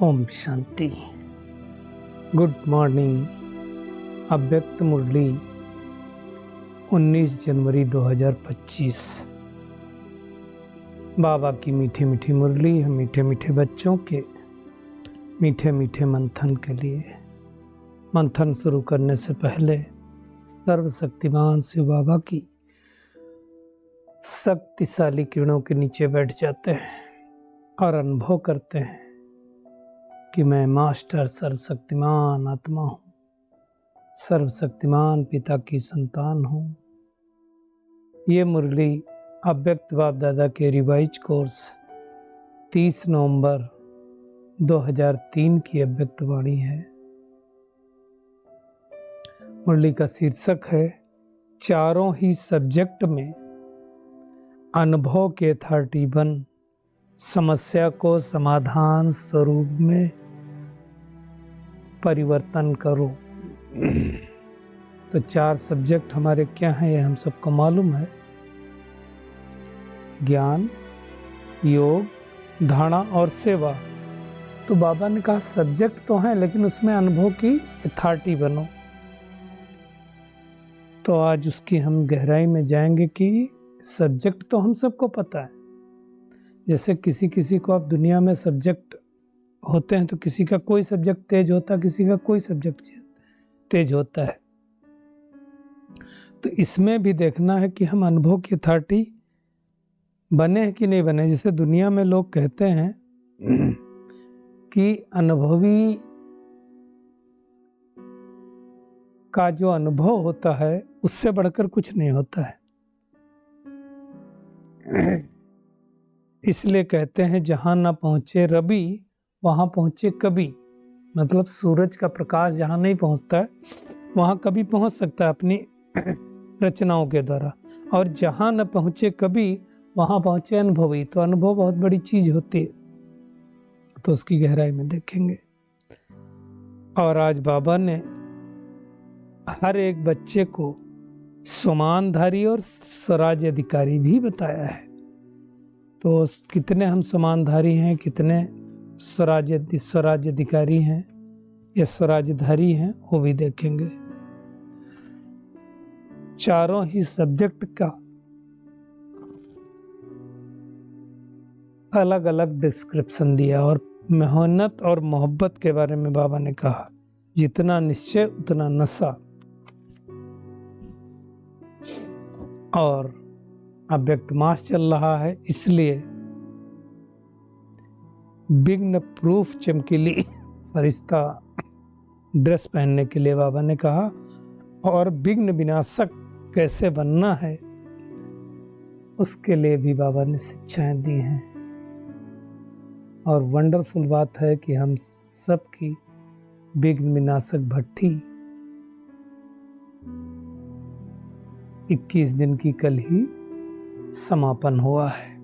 Om Shanti. Good morning. अव्यक्त मुरली 19 जनवरी 2025। बाबा की मीठी मीठी मुरली हम मीठे मीठे बच्चों के मीठे मीठे मंथन के लिए। मंथन शुरू करने से पहले सर्वशक्तिमान शिव बाबा की शक्तिशाली किरणों के नीचे बैठ जाते हैं और अनुभव करते हैं कि मैं मास्टर सर्वशक्तिमान आत्मा हूँ, सर्वशक्तिमान पिता की संतान हूँ। ये मुरली अव्यक्त बाप दादा के रिवाइज कोर्स 30 नवंबर 2003 की अव्यक्त वाणी है। मुरली का शीर्षक है चारों ही सब्जेक्ट में अनुभव के 31 समस्या को समाधान स्वरूप में परिवर्तन करो। तो 4 सब्जेक्ट हमारे क्या हैं ये हम सबको मालूम है। ज्ञान, योग, धारणा और सेवा। तो बाबा ने कहा सब्जेक्ट तो हैं लेकिन उसमें अनुभव की अथॉरिटी बनो। तो आज उसकी हम गहराई में जाएंगे कि सब्जेक्ट तो हम सबको पता है। जैसे किसी को आप दुनिया में सब्जेक्ट होते हैं तो किसी का कोई सब्जेक्ट तेज होता है, किसी का कोई सब्जेक्ट तेज होता है। तो इसमें भी देखना है कि हम अनुभव की अथॉरिटी बने हैं कि नहीं बने। जैसे दुनिया में लोग कहते हैं कि अनुभवी का जो अनुभव होता है उससे बढ़कर कुछ नहीं होता है। इसलिए कहते हैं जहां ना पहुंचे रवि वहां पहुंचे कवि। मतलब सूरज का प्रकाश जहां नहीं पहुंचता है वहां कवि पहुंच सकता है अपनी रचनाओं के द्वारा, और जहां न पहुंचे कवि वहां पहुंचे अनुभवी। तो अनुभव बहुत बड़ी चीज होती है, तो उसकी गहराई में देखेंगे। और आज बाबा ने हर एक बच्चे को समानधारी और स्वराज अधिकारी भी बताया है। तो कितने हम समानधारी हैं, कितने स्वराज अधिकारी हैं या स्वराजधारी हैं, वो भी देखेंगे। चारों ही सब्जेक्ट का अलग अलग डिस्क्रिप्शन दिया और मेहनत और मोहब्बत के बारे में बाबा ने कहा जितना निश्चय उतना नशा। और अव्यक्त मास चल रहा है इसलिए विघ्न प्रूफ चमकीली फरिश्ता ड्रेस पहनने के लिए बाबा ने कहा, और विघ्न विनाशक कैसे बनना है उसके लिए भी बाबा ने शिक्षाएं दी हैं। और वंडरफुल बात है कि हम सब की विघ्न विनाशक भट्टी 21 दिन की कल ही समापन हुआ है।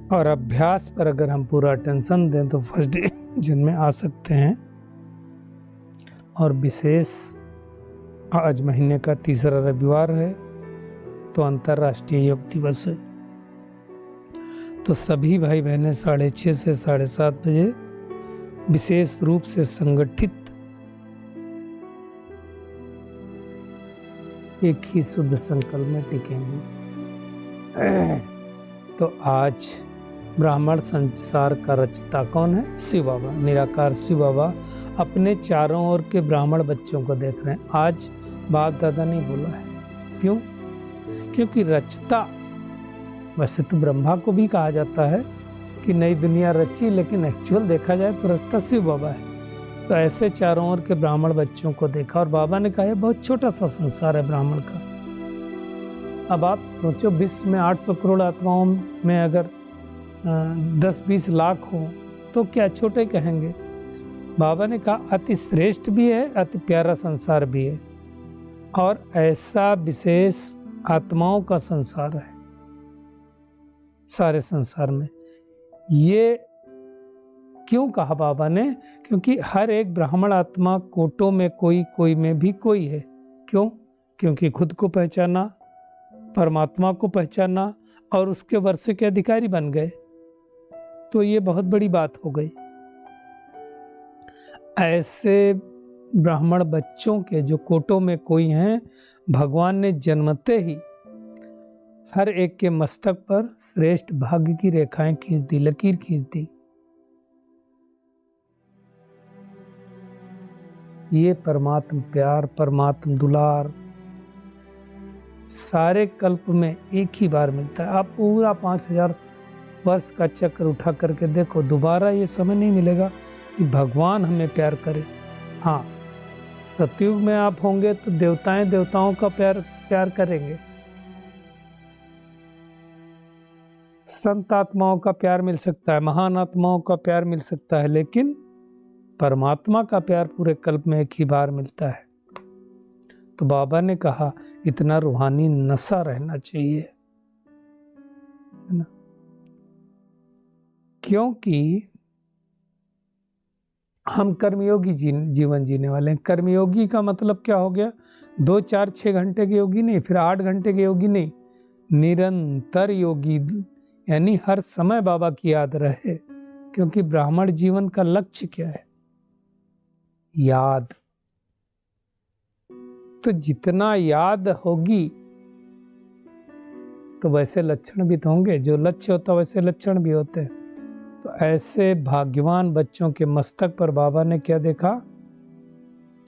और अभ्यास पर अगर हम पूरा अटेंशन दें तो फर्स्ट डिवीजन में आ सकते हैं। और विशेष आज महीने का तीसरा रविवार है तो अंतर्राष्ट्रीय योग दिवस है। तो सभी भाई बहनें 6:30 से 7:30 बजे विशेष रूप से संगठित एक ही शुद्ध संकल्प में टिकेंगे। तो आज ब्राह्मण संसार का रचता कौन है? शिव बाबा, निराकार शिव बाबा अपने चारों ओर के ब्राह्मण बच्चों को देख रहे हैं। आज बाप दादा नहीं बोला है। क्यों? क्योंकि रचता, वैसे तो ब्रह्मा को भी कहा जाता है कि नई दुनिया रची, लेकिन एक्चुअल देखा जाए तो रास्ता शिव बाबा है। तो ऐसे चारों ओर के ब्राह्मण बच्चों को देखा और बाबा ने कहा यह बहुत छोटा सा संसार है ब्राह्मण का। अब आप सोचो विश्व में 800 करोड़ आत्माओं में अगर 10-20 लाख हो तो क्या छोटे कहेंगे। बाबा ने कहा अति श्रेष्ठ भी है, अति प्यारा संसार भी है, और ऐसा विशेष आत्माओं का संसार है सारे संसार में। ये क्यों कहा बाबा ने? क्योंकि हर एक ब्राह्मण आत्मा कोटों में कोई में भी कोई है। क्यों? क्योंकि खुद को पहचाना, परमात्मा को पहचाना और उसके वर्ष के अधिकारी बन गए। तो ये बहुत बड़ी बात हो गई। ऐसे ब्राह्मण बच्चों के जो कोटों में कोई हैं, भगवान ने जन्मते ही हर एक के मस्तक पर श्रेष्ठ भाग्य की रेखाएं खींच दी, लकीर खींच दी। ये परमात्म प्यार, परमात्म दुलार सारे कल्प में एक ही बार मिलता है। आप पूरा 5000 वर्ष का चक्र उठा करके देखो, दोबारा ये समय नहीं मिलेगा कि भगवान हमें प्यार करे। हाँ, सतयुग में आप होंगे तो देवताएं देवताओं का प्यार करेंगे, संत आत्माओं का प्यार मिल सकता है, महान आत्माओं का प्यार मिल सकता है, लेकिन परमात्मा का प्यार पूरे कल्प में एक ही बार मिलता है। तो बाबा ने कहा इतना रूहानी नशा रहना चाहिए, है ना? क्योंकि हम कर्मयोगी जीवन जीने वाले हैं। कर्मयोगी का मतलब क्या हो गया? 2, 4, 6 घंटे के योगी नहीं, फिर 8 घंटे के योगी नहीं, निरंतर योगी, यानी हर समय बाबा की याद रहे। क्योंकि ब्राह्मण जीवन का लक्ष्य क्या है? याद। तो जितना याद होगी तो वैसे लक्षण भी तो होंगे, जो लक्ष्य होता वैसे लक्षण भी होते हैं। तो ऐसे भाग्यवान बच्चों के मस्तक पर बाबा ने क्या देखा?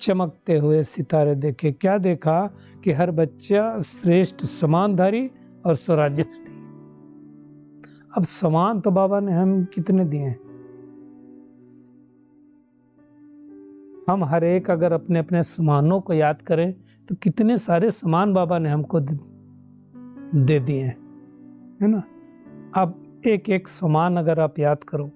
चमकते हुए सितारे देखे। क्या देखा? कि हर बच्चा श्रेष्ठ समानधारी और स्वराज्यधारी। अब समान तो बाबा ने हम कितने दिए हैं? हम हर एक अगर अपने अपने समानों को याद करें तो कितने सारे समान बाबा ने हमको दे दिए हैं, है ना? अब एक एक समान अगर आप याद करो,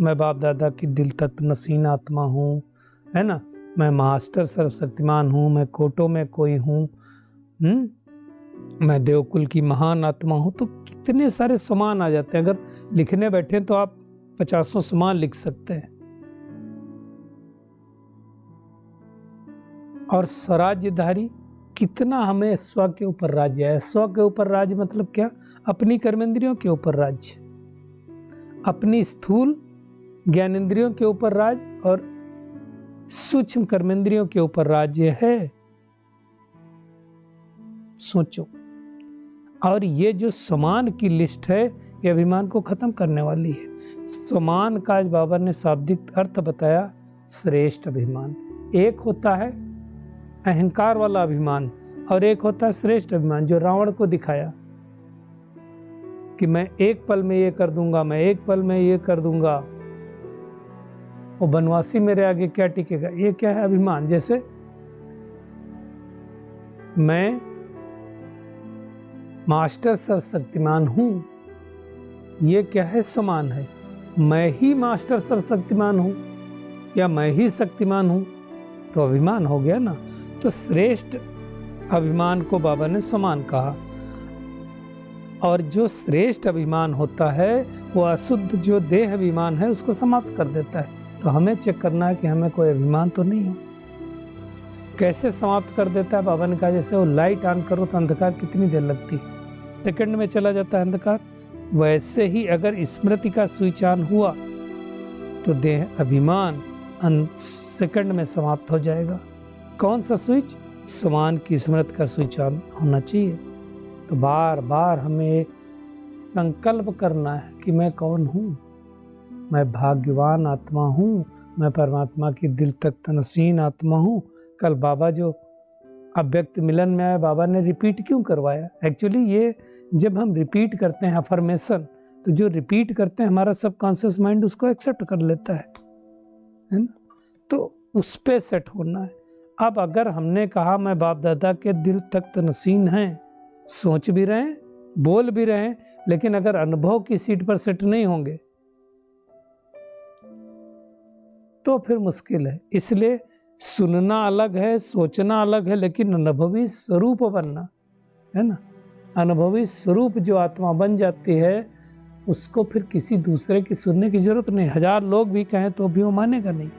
मैं बाप दादा की दिल तक नसीन आत्मा हूँ, है ना? मैं मास्टर सर्वशक्तिमान हूँ, मैं कोटों में कोई हूँ, मैं देवकुल की महान आत्मा हूँ, तो कितने सारे समान आ जाते हैं। अगर लिखने बैठे तो आप 50 समान लिख सकते हैं। और स्वराज्यधारी, कितना हमें स्व के ऊपर राज्य है। स्व के ऊपर राज्य मतलब क्या? अपनी कर्मेंद्रियों के ऊपर राज्य, अपनी स्थूल ज्ञानेंद्रियों के ऊपर राज्य और सूक्ष्म कर्मेंद्रियों के ऊपर राज्य है। सोचो। और ये जो समान की लिस्ट है, ये अभिमान को खत्म करने वाली है। समान का आज बाबा ने शाब्दिक अर्थ बताया, श्रेष्ठ अभिमान। एक होता है अहंकार वाला अभिमान और एक होता है श्रेष्ठ अभिमान, जो रावण को दिखाया कि मैं एक पल में ये कर दूंगा, मैं एक पल में ये कर दूंगा, वो बनवासी मेरे आगे क्या टिकेगा। ये क्या है? अभिमान। जैसे मैं मास्टर सर्वशक्तिमान हूं, ये क्या है? समान है। मैं ही मास्टर सर्वशक्तिमान हूं या मैं ही शक्तिमान हूं, तो अभिमान हो गया ना। तो श्रेष्ठ अभिमान को बाबा ने समान कहा। और जो श्रेष्ठ अभिमान होता है वो अशुद्ध जो देह अभिमान है उसको समाप्त कर देता है। तो हमें चेक करना है कि हमें कोई अभिमान तो नहीं है। कैसे समाप्त कर देता है? बाबा ने कहा जैसे वो लाइट ऑन करो तो अंधकार कितनी देर लगती है? सेकंड में चला जाता है अंधकार। वैसे ही अगर स्मृति का स्विच ऑन हुआ तो देह अभिमान सेकंड में समाप्त हो जाएगा। कौन सा स्विच? समान की स्मृति का स्विच ऑन होना चाहिए। तो बार बार हमें संकल्प करना है कि मैं कौन हूँ? मैं भाग्यवान आत्मा हूँ, मैं परमात्मा की दिल तक तनसीन आत्मा हूँ। कल बाबा जो अव्यक्त मिलन में आया, बाबा ने रिपीट क्यों करवाया? एक्चुअली ये जब हम रिपीट करते हैं अफर्मेशन, तो जो रिपीट करते हैं हमारा सबकॉन्शियस माइंड उसको एक्सेप्ट कर लेता है ना? तो उस पे सेट होना है। अब अगर हमने कहा मैं बाप दादा के दिल तक तनसीन हैं, सोच भी रहे हैं, बोल भी रहे हैं, लेकिन अगर अनुभव की सीट पर सेट नहीं होंगे तो फिर मुश्किल है। इसलिए सुनना अलग है, सोचना अलग है, लेकिन अनुभवी स्वरूप बनना है ना। अनुभवी स्वरूप जो आत्मा बन जाती है उसको फिर किसी दूसरे की सुनने की जरूरत नहीं। 1000 लोग भी कहें तो भी वो मानेगा नहीं।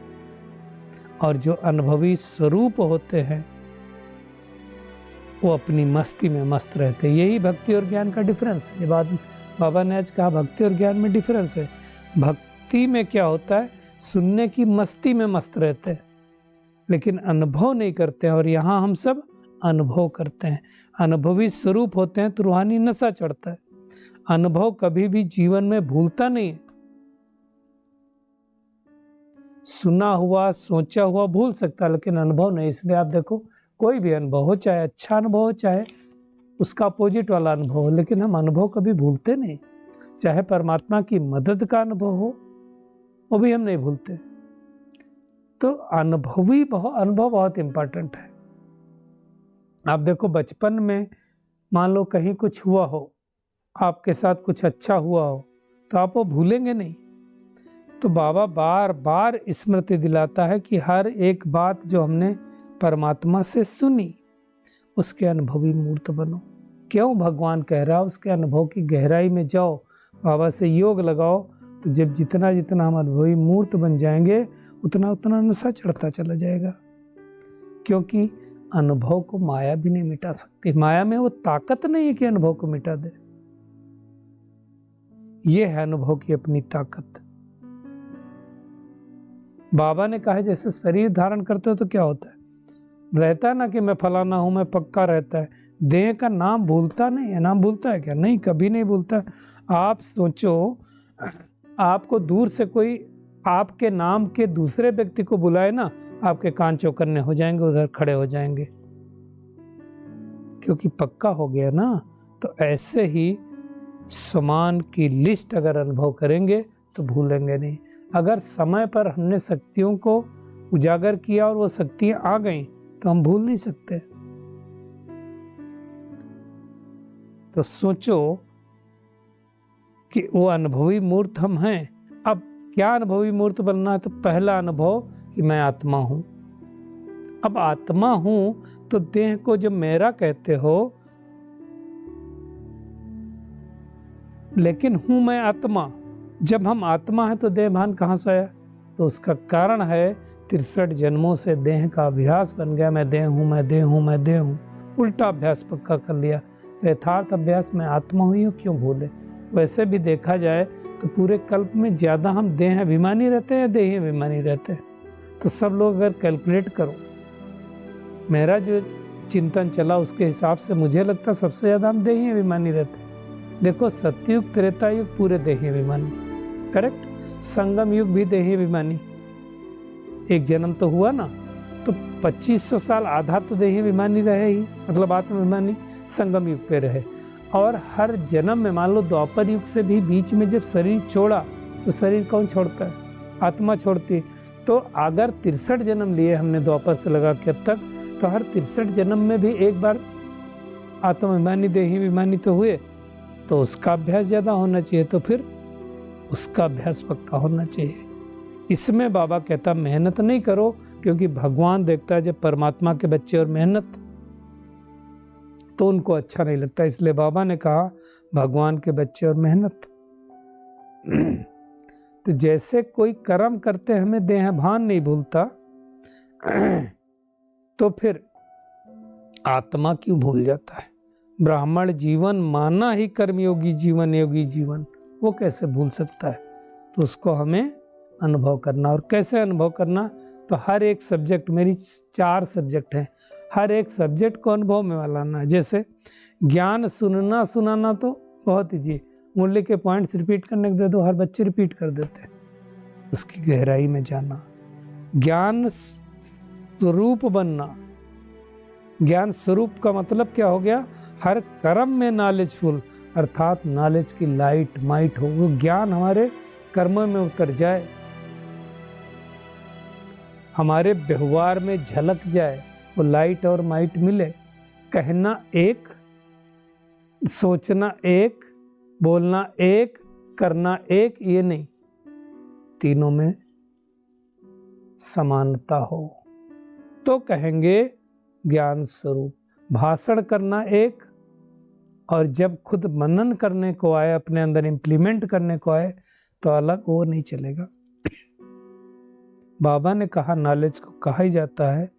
और जो अनुभवी स्वरूप होते हैं वो अपनी मस्ती में मस्त रहते हैं। यही भक्ति और ज्ञान का डिफरेंस है। ये बात बाबा ने आज कहा, भक्ति और ज्ञान में डिफरेंस है। भक्ति में क्या होता है, सुनने की मस्ती में मस्त रहते हैं लेकिन अनुभव नहीं करते हैं, और यहाँ हम सब अनुभव करते हैं। अनुभवी स्वरूप होते हैं तो रूहानी नशा चढ़ता है। अनुभव कभी भी जीवन में भूलता नहीं है। सुना हुआ सोचा हुआ भूल सकता है लेकिन अनुभव नहीं। इसलिए आप देखो, कोई भी अनुभव हो, चाहे अच्छा अनुभव हो चाहे उसका अपोजिट वाला अनुभव हो, लेकिन हम अनुभव कभी भूलते नहीं। चाहे परमात्मा की मदद का अनुभव हो, वो भी हम नहीं भूलते। तो अनुभव बहुत इंपॉर्टेंट है। आप देखो, बचपन में मान लो कहीं कुछ हुआ हो, आपके साथ कुछ अच्छा हुआ हो, तो आप वो भूलेंगे नहीं। तो बाबा बार बार स्मृति दिलाता है कि हर एक बात जो हमने परमात्मा से सुनी उसके अनुभवी मूर्त बनो। क्यों भगवान कह रहा है उसके अनुभव की गहराई में जाओ, बाबा से योग लगाओ। तो जब जितना जितना हम अनुभवी मूर्त बन जाएंगे उतना उतना नशा चढ़ता चला जाएगा, क्योंकि अनुभव को माया भी नहीं मिटा सकती। माया में वो ताकत नहीं है कि अनुभव को मिटा दे। ये है अनुभव की अपनी ताकत। बाबा ने कहा है जैसे शरीर धारण करते हो तो क्या होता है, रहता है ना कि मैं फलाना हूं, मैं पक्का रहता है। देह का नाम भूलता नहीं है। नाम भूलता है क्या? नहीं, कभी नहीं भूलता। आप सोचो, आपको दूर से कोई आपके नाम के दूसरे व्यक्ति को बुलाए ना, आपके कान चौकन्ने हो जाएंगे, उधर खड़े हो जाएंगे, क्योंकि पक्का हो गया ना। तो ऐसे ही समान की लिस्ट अगर अनुभव करेंगे तो भूलेंगे नहीं। अगर समय पर हमने शक्तियों को उजागर किया और वो शक्तियां आ गई तो हम भूल नहीं सकते। तो सोचो कि वो अनुभवी मूर्त हम हैं। अब क्या अनुभवी मूर्त बनना है? तो पहला अनुभव कि मैं आत्मा हूं। अब आत्मा हूं तो देह को जब मेरा कहते हो, लेकिन हूं मैं आत्मा। जब हम आत्मा है तो देह भान कहां से आया? तो उसका कारण है 63 जन्मों से देह का अभ्यास बन गया। मैं देह हूं, मैं देह हूं, मैं देह हूं। उल्टा अभ्यास पक्का कर लिया। तो यथार्थ अभ्यास में आत्मा हुई हूं, क्यों भूले? वैसे भी देखा जाए तो पूरे कल्प में ज्यादा हम देह अभिमानी रहते हैं या देही अभिमानी रहते हैं? तो सब लोग अगर कैलकुलेट करो, मेरा जो चिंतन चला उसके हिसाब से मुझे लगता सबसे ज्यादा हम देही अभिमानी रहते हैं। देखो, सतयुग त्रेता युग पूरे देही अभिमानी, करेक्ट। संगम युग भी देही अभिमानी, एक जन्म तो हुआ ना, तो 2500 साल आधा तो देही अभिमानी रहे ही, मतलब आत्म अभिमानी संगम युग पे रहे। और हर जन्म में मान लो द्वापर युग से भी बीच में जब शरीर छोड़ा तो शरीर कौन छोड़ता है? आत्मा छोड़ती है। तो अगर 63 जन्म लिए हमने द्वापर से लगा के अब तक, तो हर 63 जन्म में भी एक बार आत्माभिमानी देही अभिमानी तो हुए। तो उसका अभ्यास ज्यादा होना चाहिए, तो फिर उसका अभ्यास पक्का होना चाहिए। इसमें बाबा कहता मेहनत नहीं करो, क्योंकि भगवान देखता है जब परमात्मा के बच्चे और मेहनत, तो उनको अच्छा नहीं लगता। इसलिए बाबा ने कहा भगवान के बच्चे और मेहनत। तो जैसे कोई कर्म करते हमें देह भान नहीं भूलता, तो फिर आत्मा क्यों भूल जाता है? ब्राह्मण जीवन माना ही कर्मयोगी जीवन, योगी जीवन, वो कैसे भूल सकता है? तो उसको हमें अनुभव करना। और कैसे अनुभव करना? तो हर एक सब्जेक्ट, मेरी 4 सब्जेक्ट हैं, हर एक सब्जेक्ट को अनुभव में लाना। जैसे ज्ञान सुनना सुनाना तो बहुत ईजी, मूल्य के पॉइंट्स रिपीट करने को दे दो, हर बच्चे रिपीट कर देते हैं। उसकी गहराई में जाना, ज्ञान स्वरूप बनना। ज्ञान स्वरूप का मतलब क्या हो गया? हर कर्म में नॉलेजफुल, अर्थात नॉलेज की लाइट माइट हो, वो ज्ञान हमारे कर्मों में उतर जाए, हमारे व्यवहार में झलक जाए, वो लाइट और माइट मिले। कहना एक, सोचना एक, बोलना एक, करना एक, ये नहीं, तीनों में समानता हो तो कहेंगे ज्ञान स्वरूप। भाषण करना एक, और जब खुद मनन करने को आए, अपने अंदर इंप्लीमेंट करने को आए, तो अलग, वो नहीं चलेगा। बाबा ने कहा नॉलेज को कहा ही जाता है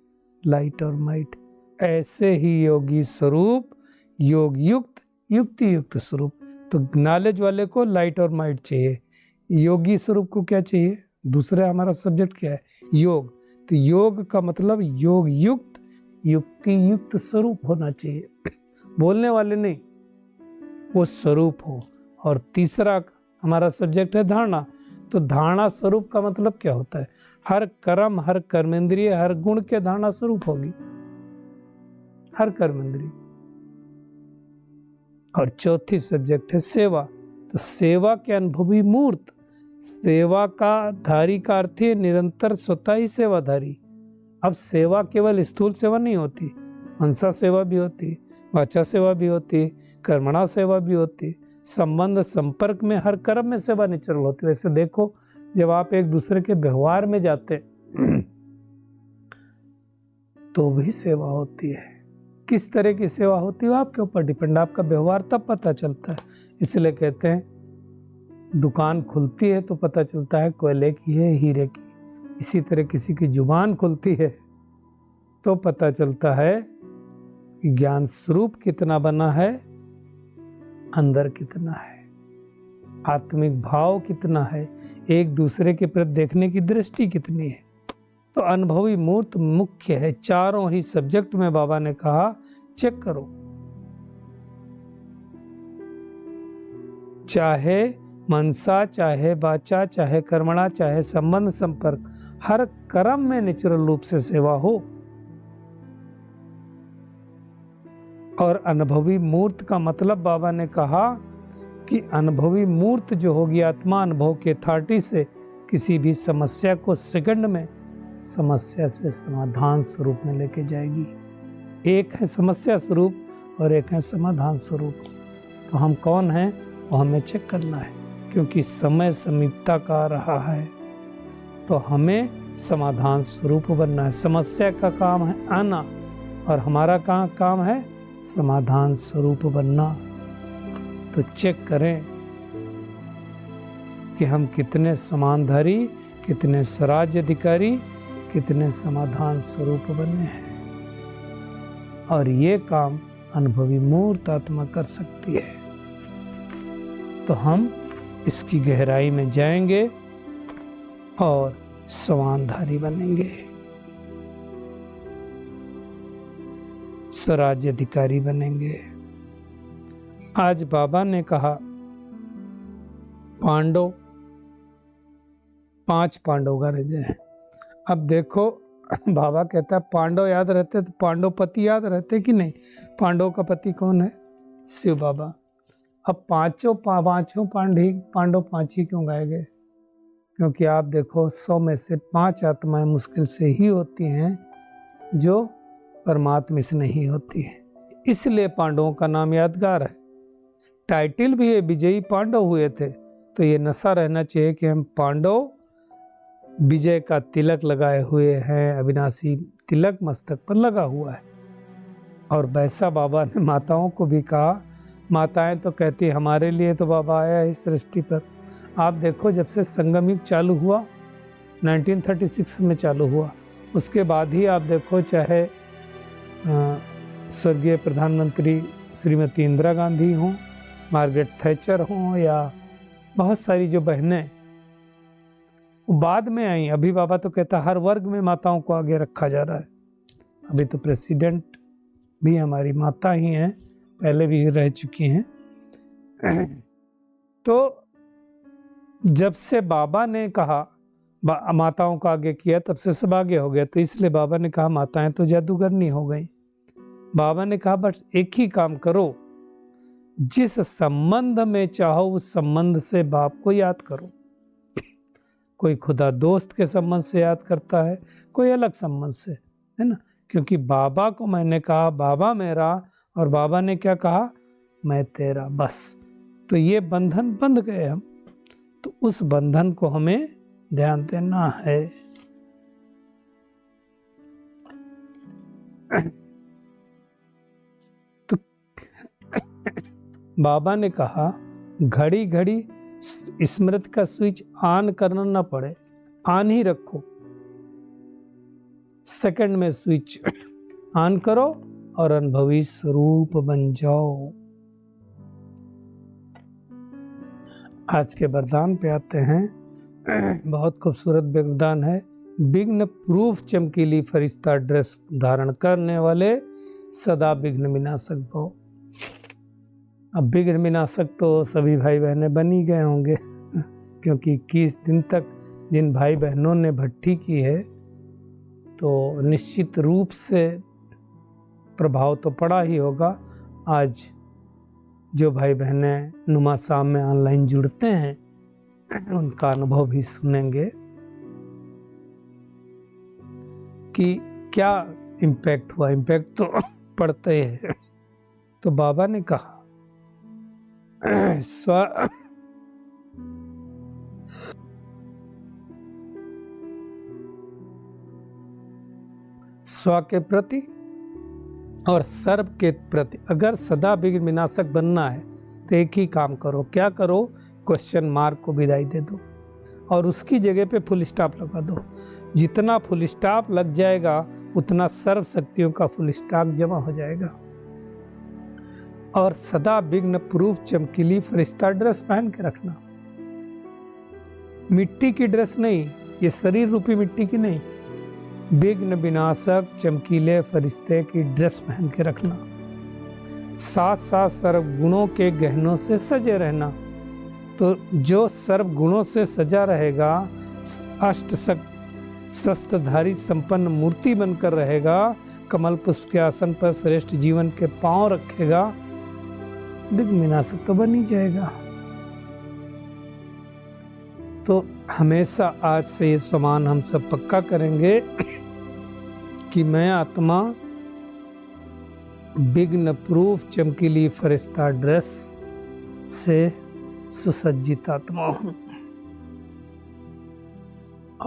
लाइट और माइट। ऐसे ही योगी स्वरूप, योग युक्त, युक्ति युक्त स्वरूप। तो नॉलेज वाले को लाइट और माइट चाहिए, योगी स्वरूप को क्या चाहिए? दूसरा हमारा सब्जेक्ट क्या है? योग। तो योग का मतलब योग युक्त, युक्ति युक्त स्वरूप होना चाहिए, बोलने वाले नहीं, वो स्वरूप हो। और तीसरा हमारा सब्जेक्ट है धारणा। तो धारणा स्वरूप का मतलब क्या होता है? हर कर्म, हर कर्मेंद्रिय, हर गुण के धारणा स्वरूप होगी, हर कर्मेंद्रिय। और चौथी सब्जेक्ट है सेवा। तो सेवा के अनुभवी मूर्त। सेवा का धारी का अर्थ है निरंतर स्वतः ही सेवाधारी। अब सेवा केवल स्थूल सेवा नहीं होती, मनसा सेवा भी होती, वाचा सेवा भी होती, कर्मणा सेवा भी होती, संबंध संपर्क में हर कर्म में सेवा नेचुरल होती है। वैसे देखो, जब आप एक दूसरे के व्यवहार में जाते तो भी सेवा होती है। किस तरह की सेवा होती है आपके ऊपर डिपेंड, आपका व्यवहार तब पता चलता है। इसलिए कहते हैं दुकान खुलती है तो पता चलता है कोयले की है हीरे की। इसी तरह किसी की जुबान खुलती है तो पता चलता है कि ज्ञान स्वरूप कितना बना है, अंदर कितना है, आत्मिक भाव कितना है, एक दूसरे के प्रति देखने की दृष्टि कितनी है। तो अनुभवी मूर्त मुख्य है। चारों ही सब्जेक्ट में बाबा ने कहा चेक करो, चाहे मनसा, चाहे वाचा, चाहे कर्मणा, चाहे संबंध संपर्क, हर कर्म में नेचुरल रूप से सेवा हो। और अनुभवी मूर्त का मतलब बाबा ने कहा कि अनुभवी मूर्त जो होगी आत्मा अनुभव के अथॉरिटी से किसी भी समस्या को सेकंड में समस्या से समाधान स्वरूप में लेके जाएगी। एक है समस्या स्वरूप और एक है समाधान स्वरूप। तो हम कौन हैं वो हमें चेक करना है, क्योंकि समय समीपता का आ रहा है। तो हमें समाधान स्वरूप बनना है। समस्या का काम है आना और हमारा काम है समाधान स्वरूप बनना। तो चेक करें कि हम कितने समानधारी, कितने स्वराज्य अधिकारी, कितने समाधान स्वरूप बने हैं। और ये काम अनुभवी मूर्त आत्मा कर सकती है। तो हम इसकी गहराई में जाएंगे और समानधारी बनेंगे, स्वराज्य अधिकारी बनेंगे। आज बाबा ने कहा पांडव, 5 पांडव का रहे। अब देखो बाबा कहता है पांडव याद रहते तो पांडव पति याद रहते कि नहीं? पांडव का पति कौन है? शिव बाबा। अब पांचों पांडव 5 ही क्यों गाए गए? क्योंकि आप देखो 100 में से 5 आत्माएं मुश्किल से ही होती हैं जो परमात्मा से नहीं होती है। इसलिए पांडवों का नाम यादगार है। टाइटल भी है विजयी पांडव हुए थे। तो ये नशा रहना चाहिए कि हम पांडव विजय का तिलक लगाए हुए हैं, अविनाशी तिलक मस्तक पर लगा हुआ है। और वैसा बाबा ने माताओं को भी कहा। माताएं तो कहती हमारे लिए तो बाबा आया इस सृष्टि पर। आप देखो जब से संगम युग चालू हुआ 1936 में चालू हुआ, उसके बाद ही आप देखो चाहे स्वर्गीय प्रधानमंत्री श्रीमती इंदिरा गांधी हों, मार्गरेट थैचर हों, या बहुत सारी जो बहनें बाद में आई। अभी बाबा तो कहता हर वर्ग में माताओं को आगे रखा जा रहा है। अभी तो प्रेसिडेंट भी हमारी माता ही हैं, पहले भी रह चुकी हैं। तो जब से बाबा ने कहा माताओं को आगे किया, तब से सब आगे हो गया। तो इसलिए बाबा ने कहा माताएं तो जादूगर नहीं हो गई। बाबा ने कहा बस एक ही काम करो, जिस संबंध में चाहो उस संबंध से बाप को याद करो। कोई खुदा दोस्त के संबंध से याद करता है, कोई अलग संबंध से, है ना? क्योंकि बाबा को मैंने कहा बाबा मेरा, और बाबा ने क्या कहा? मैं तेरा, बस। तो ये बंधन बंध गए हम। तो उस बंधन को हमें ध्यान देना है। तो बाबा ने कहा घड़ी घड़ी स्मृति का स्विच ऑन करना ना पड़े, ऑन ही रखो। सेकंड में स्विच ऑन करो और अनुभवी स्वरूप बन जाओ। आज के वरदान पे आते हैं। बहुत खूबसूरत वरदान है। विघ्न प्रूफ चमकीली फरिश्ता ड्रेस धारण करने वाले सदा विघ्न विनाशक भव। अब विघ्न विनाशक तो सभी भाई बहनें बन ही गए होंगे, क्योंकि 21 दिन तक जिन भाई बहनों ने भट्ठी की है तो निश्चित रूप से प्रभाव तो पड़ा ही होगा। आज जो भाई बहनें नुमा शाम में ऑनलाइन जुड़ते हैं उनका अनुभव भी सुनेंगे कि क्या इम्पैक्ट हुआ। इम्पैक्ट तो पड़ता ही है। तो बाबा ने कहा स्व के प्रति और सर्व के प्रति अगर सदा विघ्न विनाशक बनना है तो एक ही काम करो। क्या करो? क्वेश्चन मार्क को विदाई दे दो और उसकी जगह पे फुल स्टॉप लगा दो। जितना फुल स्टॉप लग जाएगा उतना सर्व शक्तियों का फुल स्टॉप जमा हो जाएगा। और सदा विघ्न प्रूफ चमकीली फरिश्ता ड्रेस पहन के रखना। मिट्टी की ड्रेस नहीं, ये शरीर रूपी मिट्टी की नहीं, विघ्न विनाशक चमकीले फरिश्ते की ड्रेस पहन के रखना। साथ साथ सर्व गुणों के गहनों से सजे रहना। तो जो सर्व गुणों से सजा रहेगा, अष्ट शस्त्रधारी संपन्न मूर्ति बनकर रहेगा, कमल पुष्प के आसन पर श्रेष्ठ जीवन के पांव रखेगा, विघ्न विनाशक तो बन ही जाएगा। तो हमेशा आज से ये समान हम सब पक्का करेंगे कि मैं आत्मा विघ्न प्रूफ चमकीली फरिश्ता ड्रेस से सुसज्जित आत्मा हूँ।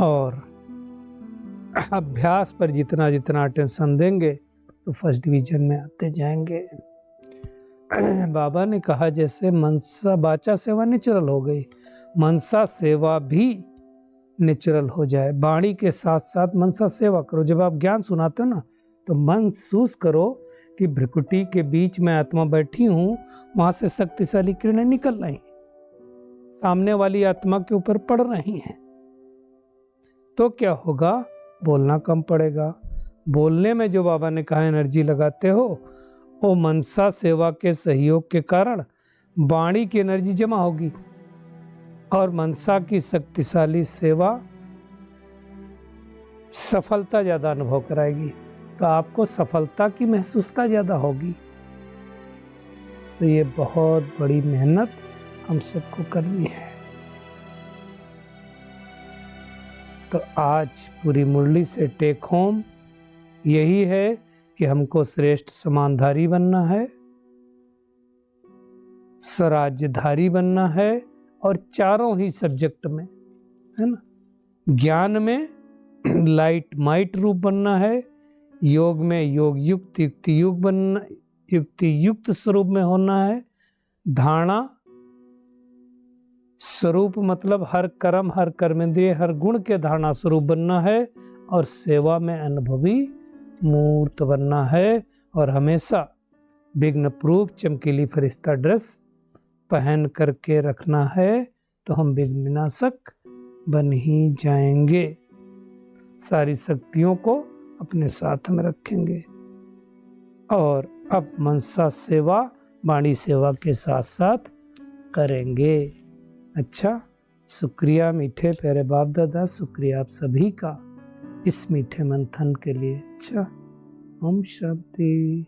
और अभ्यास पर जितना जितना अटेंशन देंगे तो फर्स्ट डिवीजन में आते जाएंगे। बाबा ने कहा जैसे मनसा वाचा सेवा नेचुरल हो गई, मनसा सेवा भी नेचुरल हो जाए। वाणी के साथ साथ मनसा सेवा करो। जब आप ज्ञान सुनाते हो ना तो महसूस करो कि भ्रिकुटी के बीच में आत्मा बैठी हूँ, वहाँ से शक्तिशाली किरणें निकल रही, सामने वाली आत्मा के ऊपर पड़ रही हैं। तो क्या होगा? बोलना कम पड़ेगा। बोलने में जो बाबा ने कहा एनर्जी लगाते हो, वो मनसा सेवा के सहयोग के कारण वाणी की एनर्जी जमा होगी और मनसा की शक्तिशाली सेवा सफलता ज़्यादा अनुभव कराएगी। तो आपको सफलता की महसूसता ज़्यादा होगी। तो ये बहुत बड़ी मेहनत हम सबको करनी है। तो आज पूरी मुरली से टेक होम यही है कि हमको श्रेष्ठ समानधारी बनना है, स्वराज्यधारी बनना है और चारों ही सब्जेक्ट में, है ना। ज्ञान में लाइट माइट रूप बनना है, योग में योग युक्त युक्ति युग बनना, युक्ति युक्त स्वरूप में होना है। धारणा स्वरूप मतलब हर कर्म हर कर्मेंद्रिय हर गुण के धारणा स्वरूप बनना है। और सेवा में अनुभवी मूर्त बनना है। और हमेशा विघ्न प्रूफ चमकीली फरिश्ता ड्रेस पहन करके रखना है। तो हम विघ्न विनाशक बन ही जाएंगे। सारी शक्तियों को अपने साथ में रखेंगे। और अब मनसा सेवा वाणी सेवा के साथ साथ करेंगे। अच्छा, शुक्रिया मीठे प्यारे बाप दादा, शुक्रिया आप सभी का इस मीठे मंथन के लिए। अच्छा, ओम शांति।